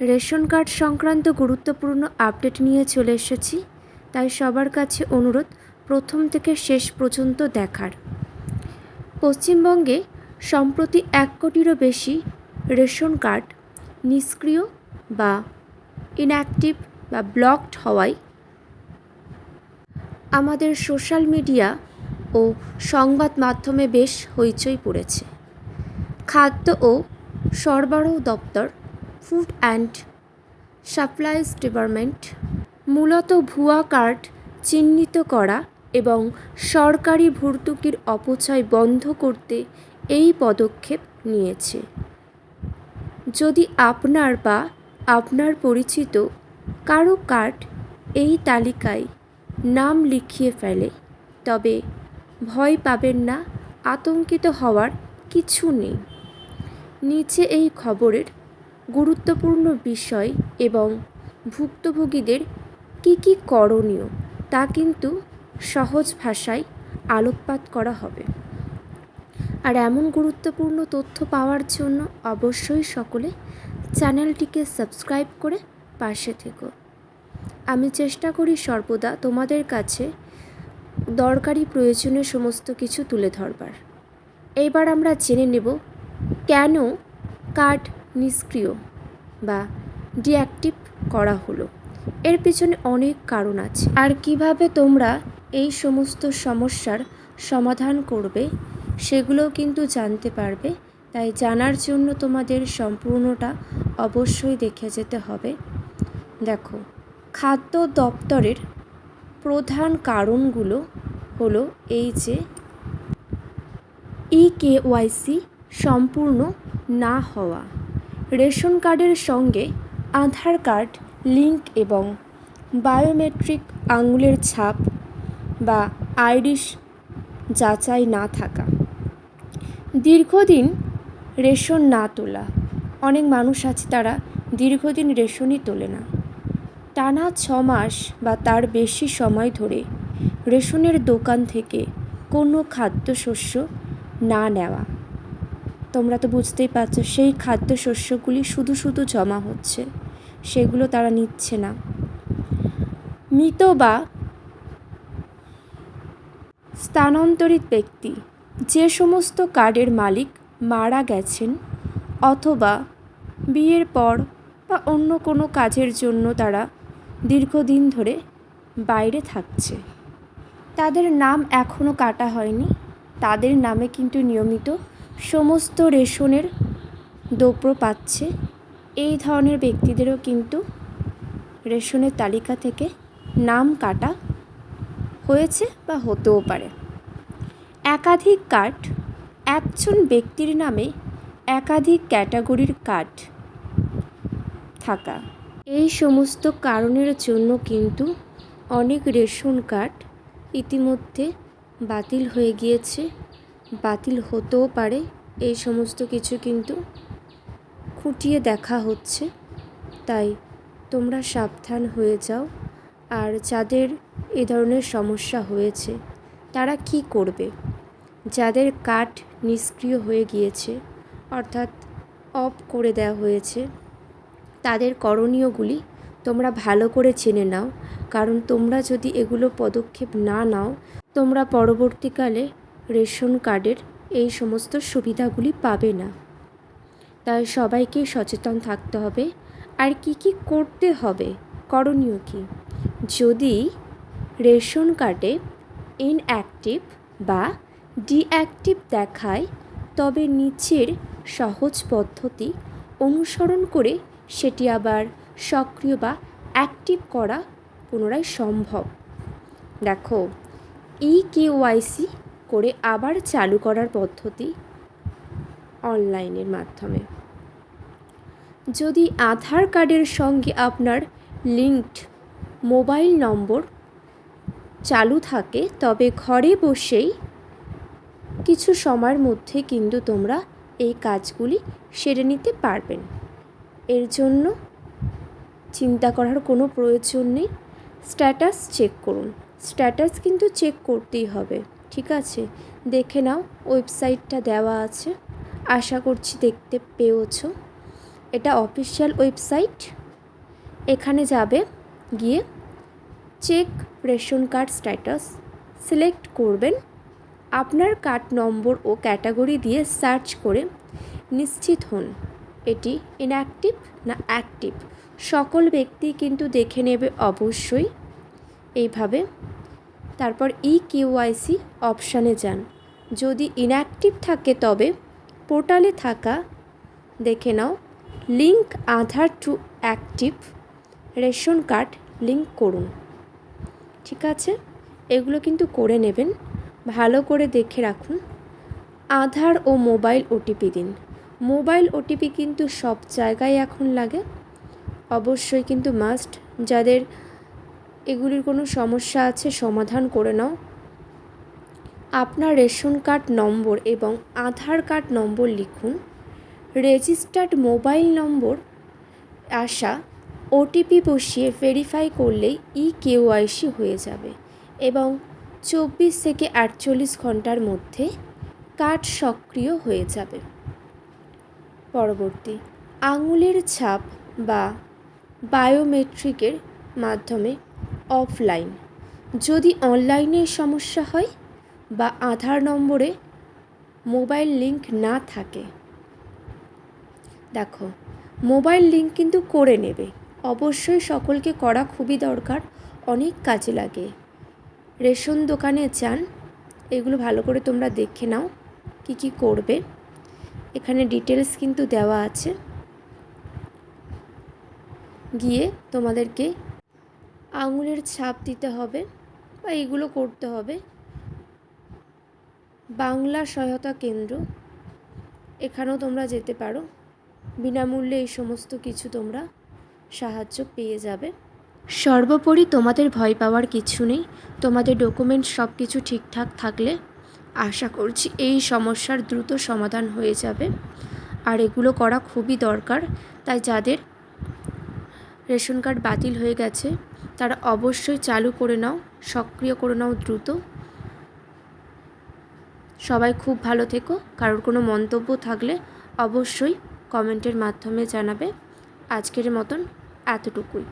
Ration card সংক্রান্ত গুরুত্বপূর্ণ update নিয়ে চলে এসেছি, তাই সবার কাছে অনুরোধ প্রথম থেকে শেষ পর্যন্ত দেখার। পশ্চিমবঙ্গে সম্প্রতি 1 কোটিরও বেশি রেশন কার্ড নিষ্ক্রিয় বা ইনঅ্যাক্টিভ বা ব্লকড হওয়ায় আমাদের সোশ্যাল মিডিয়া ও সংবাদ মাধ্যমে বেশ হইচই পড়েছে। খাদ্য ও সরবরাহ দপ্তর, ফুড অ্যান্ড সাপ্লাইজ ডিপার্টমেন্ট মূলত ভুয়া কার্ড চিহ্নিত করা এবং সরকারি ভর্তুকির অপচয় বন্ধ করতে এই পদক্ষেপ নিয়েছে। যদি আপনার বা আপনার পরিচিত কারো কার্ড এই তালিকায় নাম লিখিয়ে ফেলে, তবে ভয় পাবেন না, আতঙ্কিত হওয়ার কিছু নেই। নিচে এই খবরের গুরুত্বপূর্ণ বিষয় এবং ভুক্তভোগীদের কী করণীয় তা কিন্তু সহজ ভাষায় আলোকপাত করা হবে। আর এমন গুরুত্বপূর্ণ তথ্য পাওয়ার জন্য অবশ্যই সকলে চ্যানেলটিকে সাবস্ক্রাইব করে পাশে থেকো। আমি চেষ্টা করি সর্বদা তোমাদের কাছে দরকারি প্রয়োজনীয় সমস্ত কিছু তুলে ধরবার। এইবার আমরা জেনে নেব কেন কার্ড নিষ্ক্রিয় বা ডিঅ্যাক্টিভ করা হলো। এর পেছনে অনেক কারণ আছে, আর কিভাবে তোমরা এই সমস্ত সমস্যার সমাধান করবে সেগুলোও কিন্তু জানতে পারবে। তাই জানার জন্য তোমাদের সম্পূর্ণটা অবশ্যই দেখে যেতে হবে। দেখো, খাদ্য দপ্তরের প্রধান কারণগুলো হলো এই যে ইকেওয়াইসি সম্পূর্ণ না হওয়া, রেশন কার্ডের সঙ্গে আধার কার্ড লিঙ্ক এবং বায়োমেট্রিক আঙুলের ছাপ বা আইরিশ যাচাই না থাকা, দীর্ঘদিন রেশন না তোলা। অনেক মানুষ আছে তারা দীর্ঘদিন রেশনই তোলে না, টানা 6 মাস বা তার বেশি সময় ধরে রেশনের দোকান থেকে কোনো খাদ্যশস্য না নেওয়া। তোমরা তো বুঝতেই পারছো, সেই খাদ্যশস্যগুলি শুধু জমা হচ্ছে, সেগুলো তারা নিচ্ছে না। মৃত বা স্থানান্তরিত ব্যক্তি, যে সমস্ত কার্ডের মালিক মারা গেছেন অথবা বিয়ের পর বা অন্য কোনো কাজের জন্য তারা দীর্ঘদিন ধরে বাইরে থাকছে, তাদের নাম এখনও কাটা হয়নি, তাদের নামে কিন্তু নিয়মিত সমস্ত রেশনের দ্রব্য পাচ্ছে। এই ধরনের ব্যক্তিদেরও কিন্তু রেশনের তালিকা থেকে নাম কাটা হয়েছে বা হতেও পারে। একাধিক কার্ড, একজন ব্যক্তির নামে একাধিক ক্যাটাগরির কার্ড থাকা, এই সমস্ত কারণের জন্য কিন্তু অনেক রেশন কার্ড ইতিমধ্যে বাতিল হয়ে গিয়েছে, বাতিল হতেও পারে। এই সমস্ত কিছু কিন্তু খুঁটিয়ে দেখা হচ্ছে, তাই তোমরা সাবধান হয়ে যাও। আর যাদের এ ধরনের সমস্যা হয়েছে তারা কি করবে, যাদের কার্ড নিষ্ক্রিয় হয়ে গিয়েছে অর্থাৎ অফ করে দেওয়া হয়েছে, তাদের করণীয়গুলি তোমরা ভালো করে জেনে নাও। কারণ তোমরা যদি এগুলো পদক্ষেপ না নাও, তোমরা পরবর্তীকালে রেশন কার্ডের এই সমস্ত সুবিধাগুলি পাবে না। তাই সবাইকেই সচেতন থাকতে হবে। আর কি করতে হবে, করণীয় কি, যদি রেশন কার্ডে ইনঅ্যাক্টিভ বা ডিঅ্যাক্টিভ দেখায়, তবে নিচের সহজ পদ্ধতি অনুসরণ করে সেটি আবার সক্রিয় বা অ্যাক্টিভ করা পুনরায় সম্ভব। দেখো, ইকেওয়াইসি করে আবার চালু করার পদ্ধতি অনলাইনের মাধ্যমে। যদি আধার কার্ডের সঙ্গে আপনার লিঙ্কড মোবাইল নম্বর চালু থাকে, তবে ঘরে বসেই কিছু সময়ের মধ্যে কিন্তু তোমরা এই কাজগুলি সেরে নিতে পারবেন। এর জন্য চিন্তা করার কোনো প্রয়োজন নেই। স্ট্যাটাস চেক করুন, স্ট্যাটাস কিন্তু চেক করতেই হবে, ঠিক আছে? দেখে নাও, ওয়েবসাইটটা দেওয়া আছে, আশা করছি দেখতে পেয়েছো। এটা অফিসিয়াল ওয়েবসাইট। এখানে যাবে, গিয়ে check ration card status select করবেন। আপনার কার্ড নম্বর ও ক্যাটাগরি দিয়ে সার্চ করে নিশ্চিত হন এটি ইনঅ্যাক্টিভ না অ্যাক্টিভ। সকল ব্যক্তি কিন্তু দেখে নেবে অবশ্যই এইভাবে। তারপর ইকেওয়াইসি অপশানে যান। যদি ইনঅ্যাক্টিভ থাকে তবে পোর্টালে থাকা দেখে নাও link Aadhaar to active ration card link করুন। ঠিক আছে, এগুলো কিন্তু করে নেবেন, ভালো করে দেখে রাখুন। আধার ও মোবাইল ওটিপি দিন। মোবাইল ওটিপি কিন্তু সব জায়গায় এখন লাগে, অবশ্যই কিন্তু মাস্ট। যাদের এগুলির কোনো সমস্যা আছে সমাধান করে নাও। আপনার রেশন কার্ড নম্বর এবং আধার কার্ড নম্বর লিখুন। রেজিস্টার্ড মোবাইল নম্বর আসা ওটিপি বসিয়ে ভেরিফাই করলেই ইকেওয়াইসি হয়ে যাবে এবং 24 থেকে 48 ঘন্টার মধ্যে কার্ড সক্রিয় হয়ে যাবে। পরবর্তী, আঙুলের ছাপ বা বায়োমেট্রিকের মাধ্যমে অফলাইন। যদি অনলাইনে সমস্যা হয় বা আধার নম্বরে মোবাইল লিঙ্ক না থাকে, দেখো মোবাইল লিঙ্ক কিন্তু করে নেবে, অবশ্যই সকলকে করা খুবই দরকার, অনেক কাজে লাগে। রেশন দোকানে যান, এগুলো ভালো করে তোমরা দেখে নাও কি কি করবে। এখানে ডিটেলস কিন্তু দেওয়া আছে। গিয়ে তোমাদেরকে আঙুলের ছাপ দিতে হবে বা এগুলো করতে হবে। বাংলা সহায়তা কেন্দ্র, এখানেও তোমরা যেতে পারো, বিনামূল্যে এই সমস্ত কিছু তোমরা সাহায্য পেয়ে যাবে। সর্বোপরি তোমাদের ভয় পাওয়ার কিছু নেই। তোমাদের ডকুমেন্ট সব কিছু ঠিকঠাক থাকলে আশা করছি এই সমস্যার দ্রুত সমাধান হয়ে যাবে। আর এগুলো করা খুবই দরকার, তাই যাদের রেশন কার্ড বাতিল হয়ে গেছে তারা অবশ্যই চালু করে নাও, সক্রিয় করে নাও দ্রুত। সবাই খুব ভালো থেকো। কারোর কোনো মন্তব্য থাকলে অবশ্যই কমেন্টের মাধ্যমে জানাবে। আজকের মতন এতটুকুই।